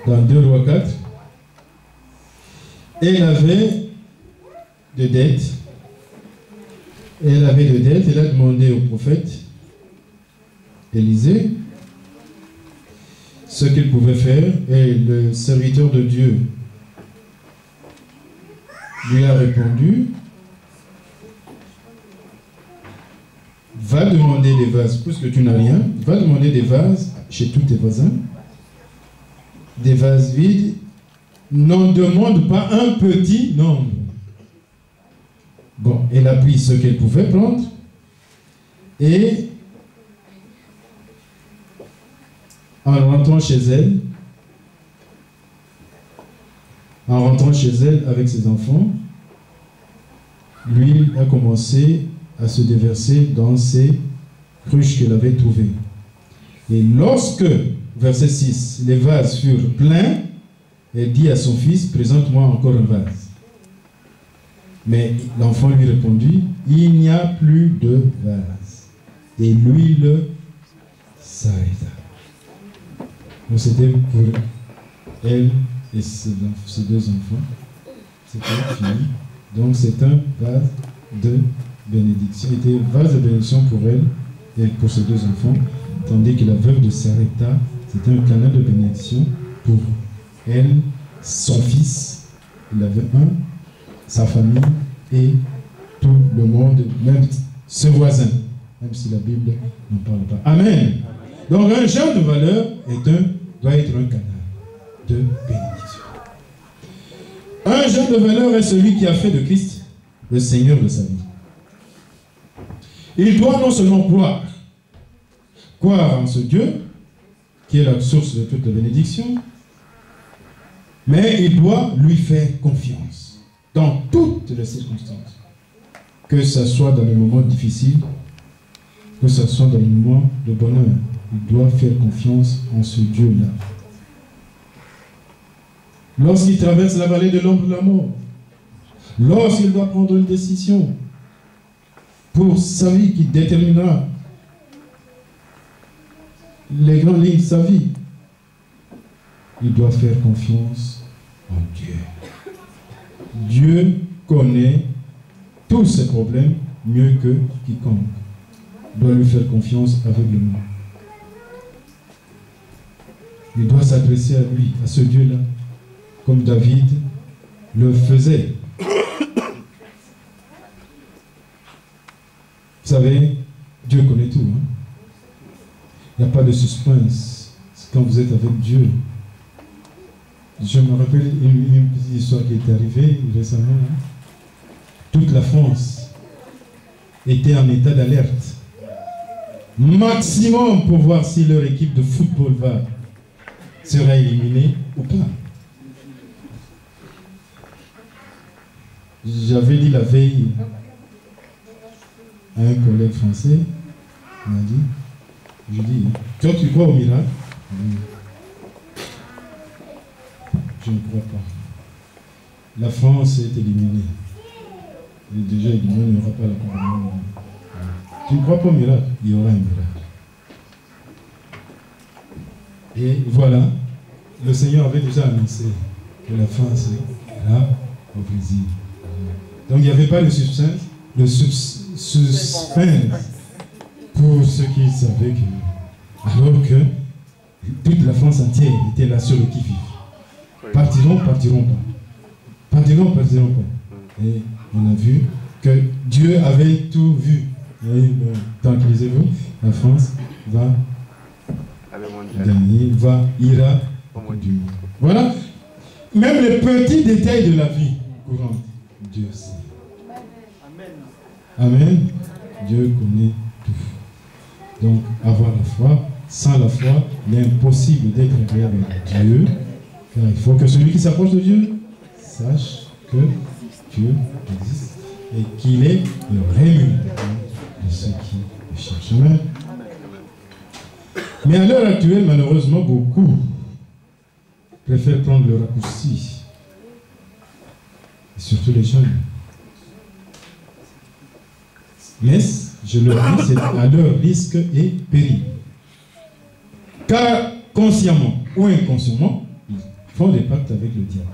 dans 2 Rois 4. Elle avait de dettes. Elle avait de dettes. Elle a demandé au prophète Élisée ce qu'il pouvait faire. Et le serviteur de Dieu lui a répondu: va demander des vases, puisque tu n'as rien, va demander des vases chez tous tes voisins, des vases vides, n'en demande pas un petit nombre. Bon, elle a pris ce qu'elle pouvait prendre, et en rentrant chez elle avec ses enfants, l'huile a commencé à se déverser dans ces cruches qu'elle avait trouvées. Et lorsque, verset 6, les vases furent pleins, elle dit à son fils: présente-moi encore un vase. Mais l'enfant lui répondit: il n'y a plus de vase. Et l'huile s'arrêta. Donc c'était pour elle et ses 2 enfants. C'était fini. Donc c'est un vase de bénédiction. C'était un vase de bénédiction pour elle et pour ses 2 enfants. Tandis que la veuve de Sarepta, c'était un canal de bénédiction pour elle, son fils, il avait un, sa famille et tout le monde, même ses voisins, même si la Bible n'en parle pas. Amen. Donc un jeune de valeur doit être un canal de bénédiction. Un jeune de valeur est celui qui a fait de Christ le Seigneur de sa vie. Il doit non seulement croire en ce Dieu, qui est la source de toute la bénédiction, mais il doit lui faire confiance dans toutes les circonstances. Que ce soit dans les moments difficiles, que ce soit dans les moments de bonheur, il doit faire confiance en ce Dieu-là. Lorsqu'il traverse la vallée de l'ombre de la mort, lorsqu'il doit prendre une décision pour sa vie qui déterminera les grandes lignes de sa vie, il doit faire confiance en Dieu. Dieu connaît tous ses problèmes mieux que quiconque. Il doit lui faire confiance aveuglément. Il doit s'adresser à lui, à ce Dieu-là, comme David le faisait. Vous savez, Dieu connaît tout. Hein? Il n'y a pas de suspense. C'est quand vous êtes avec Dieu. Je me rappelle une petite histoire qui est arrivée récemment. Hein? Toute la France était en état d'alerte. Maximum pour voir si leur équipe de football sera éliminée ou pas. J'avais dit la veille à un collègue français, il m'a dit, je dis, toi tu crois au miracle? Je ne crois pas. La France est éliminée. Et déjà éliminée, il n'y aura pas la Coupe du Monde. Tu ne crois pas au miracle? Il y aura un miracle. Et voilà, le Seigneur avait déjà annoncé que la France ira au Brésil. Donc il n'y avait pas de suspense, pour ceux qui savaient que, alors que toute la France entière était là sur le qui-vive. Partiront pas. Partiront pas. Et on a vu que Dieu avait tout vu. Tranquillisez-vous, la France va gagner, ira au du monde. Voilà. Même les petits détails de la vie courante, Dieu sait. Amen. Dieu connaît tout. Donc, avoir la foi, sans la foi, il est impossible d'être agréable à Dieu. Car il faut que celui qui s'approche de Dieu sache que Dieu existe et qu'il est le rémunérateur de ceux qui le cherchent. Amen. Mais à l'heure actuelle, malheureusement, beaucoup préfèrent prendre le raccourci. Et surtout les jeunes. Mais, je le dis, c'est à leur risque et péril. Car consciemment ou inconsciemment, font des pactes avec le diable.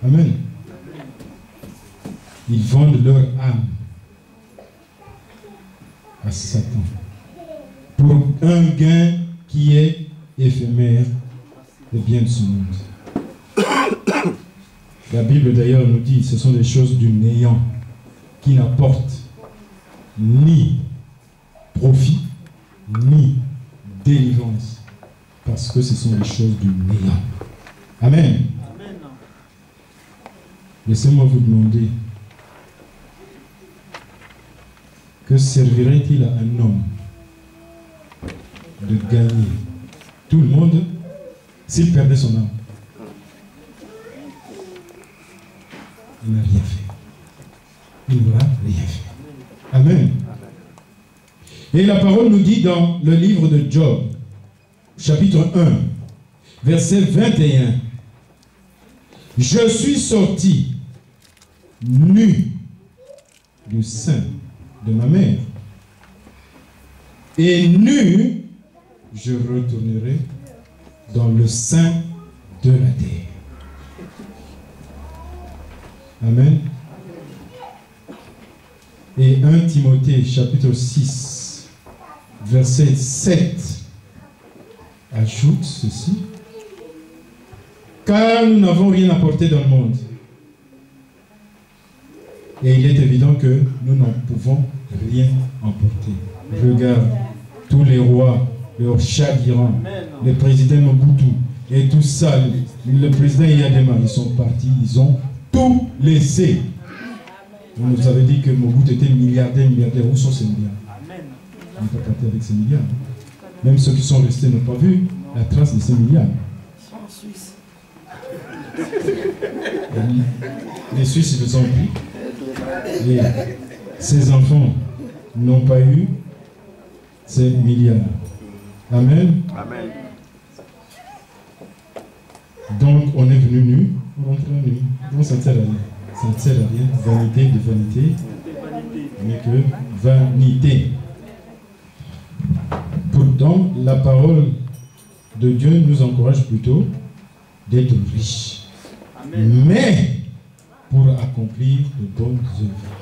Amen. Ils vendent leur âme à Satan pour un gain qui est éphémère et bien de ce monde. La Bible d'ailleurs nous dit ce sont des choses du néant qui n'apportent ni profit ni délivrance parce que ce sont des choses du néant. Amen. Laissez-moi vous demander, que servirait-il à un homme de gagner tout le monde s'il perdait son âme? Il n'a rien fait. Il n'aura rien fait. Amen. Et la parole nous dit dans le livre de Job, chapitre 1, verset 21, « Je suis sorti nu du sein de ma mère, et nu, je retournerai dans le sein de la terre. » Amen. Et 1 Timothée, chapitre 6, verset 7, ajoute ceci. « Car nous n'avons rien apporté dans le monde. Et il est évident que nous n'en pouvons rien emporter. Regarde, tous les rois, leurs chagrins, les présidents Mobutu, et tout ça, le président Yadema, ils sont partis, ils ont tout laissé. On nous avait dit que Mobutu était milliardaire. Où sont ces milliards? On n'est pas parti avec ces milliards. Même ceux qui sont restés n'ont pas vu la trace de ces milliards. En Suisse. Les Suisses, ils les ont pris. Et ces enfants n'ont pas eu ces milliards. Amen. Amen. Donc, on est venu nu, on rentre nu. Donc, ça ne sert à rien. Ça ne sert à rien. Vanité de vanité, mais que vanité. Pourtant, la parole de Dieu nous encourage plutôt d'être riches. Amen. Mais pour accomplir de bonnes œuvres.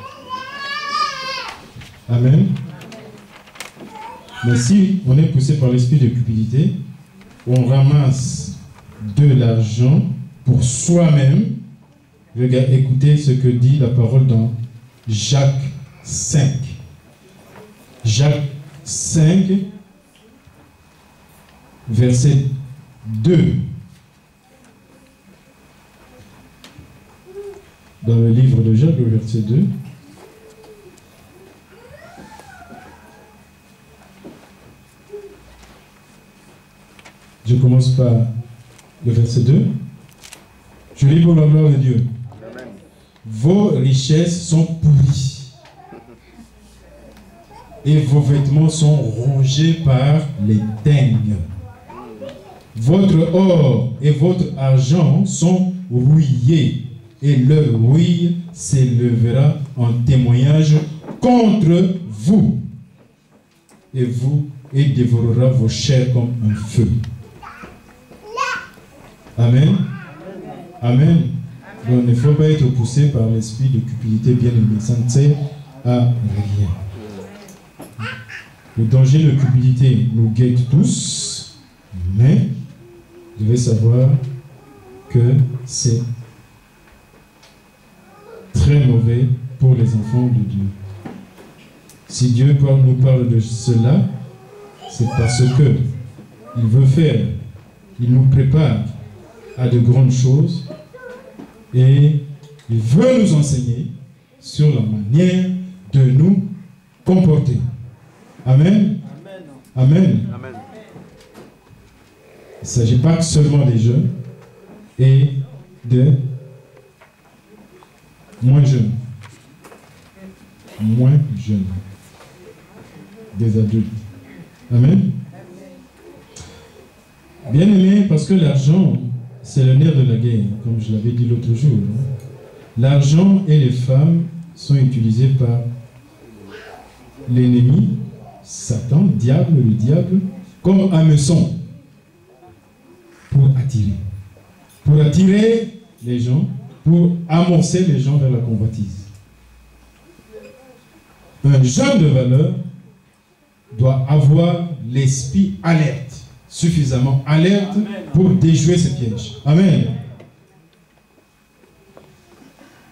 Amen. Mais si on est poussé par l'esprit de cupidité, on ramasse de l'argent pour soi-même. Regarde, écoutez ce que dit la parole dans Jacques 5. Jacques 5, verset 2. Dans le livre de Jacques, le verset 2. Je commence par le verset 2. Je lis pour la gloire de Dieu. Amen. Vos richesses sont pourries et vos vêtements sont rongés par les teignes. Votre or et votre argent sont rouillés et leur rouille s'élèvera en témoignage contre vous et dévorera vos chairs comme un feu. Amen. Amen. Donc, il ne faut pas être poussé par l'esprit de cupidité bien-aimé. Ça ne sert à rien. Le danger de cupidité nous guette tous, mais vous devez savoir que c'est très mauvais pour les enfants de Dieu. Si Dieu nous parle de cela, c'est parce que il veut faire, il nous prépare à de grandes choses et il veut nous enseigner sur la manière de nous comporter. Amen. Amen. Amen. Il ne s'agit pas seulement des jeunes et des moins jeunes. Moins jeunes. Des adultes. Amen. Bien aimé, parce que l'argent, c'est le nerf de la guerre, comme je l'avais dit l'autre jour. L'argent et les femmes sont utilisés par l'ennemi, Satan, le diable, comme hameçon. pour attirer. Pour attirer les gens, pour amorcer les gens vers la convoitise. Un jeune de valeur doit avoir l'esprit alerte, suffisamment alerte pour déjouer ces pièges. Amen.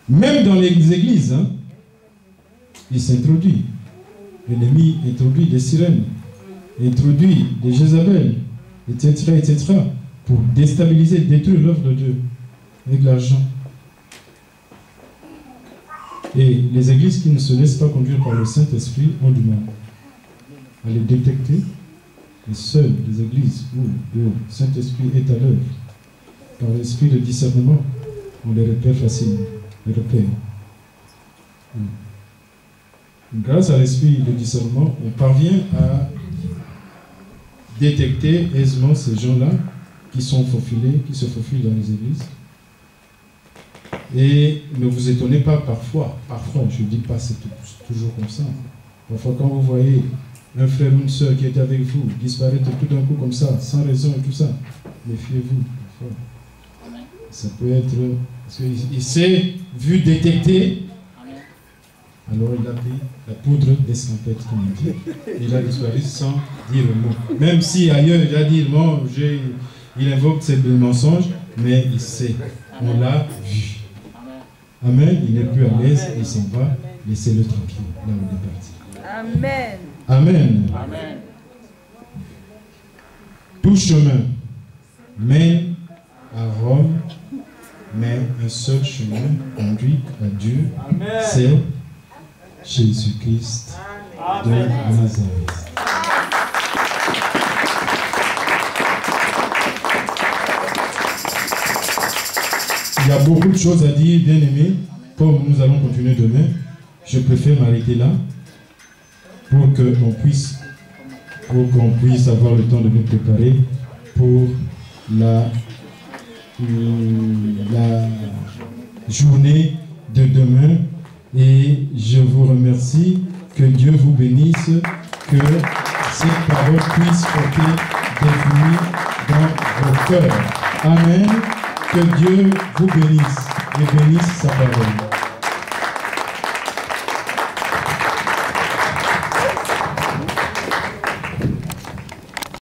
Même dans les églises, hein, il s'introduit. L'ennemi introduit des sirènes, introduit des Jézabel, etc., pour déstabiliser, détruire l'œuvre de Dieu avec l'argent. Et les églises qui ne se laissent pas conduire par le Saint-Esprit ont du mal à les détecter. Et seules les églises où le Saint-Esprit est à l'œuvre, par l'esprit de discernement, on les repère facilement. Les repère. Grâce à l'esprit de discernement, on parvient à détecter aisément ces gens-là qui sont faufilés, qui se faufilent dans les églises. Et ne vous étonnez pas parfois, je ne dis pas c'est toujours comme ça. Parfois quand vous voyez un frère ou une soeur qui est avec vous disparaître tout d'un coup comme ça, sans raison et tout ça, méfiez-vous. Ça peut être... Parce qu'il s'est vu détecter, alors il a pris la poudre d'escampette, comme on dit. Il a disparu sans dire le mot. Même si ailleurs il a dit, bon, il invoque ces mensonges, mais il sait, on l'a vu. Amen, il n'est plus à l'aise, il s'en va, laissez-le tranquille, là où il est parti. Amen. Amen. Amen. Tout chemin mène à Rome, mais un seul chemin conduit à Dieu, c'est Jésus-Christ de Nazareth. Il y a beaucoup de choses à dire, bien aimés, comme nous allons continuer demain. Je préfère m'arrêter là pour qu'on puisse avoir le temps de nous préparer pour la journée de demain. Et je vous remercie, que Dieu vous bénisse, que cette parole puisse porter des fruits dans vos cœurs. Amen. Que Dieu vous bénisse et bénisse sa parole.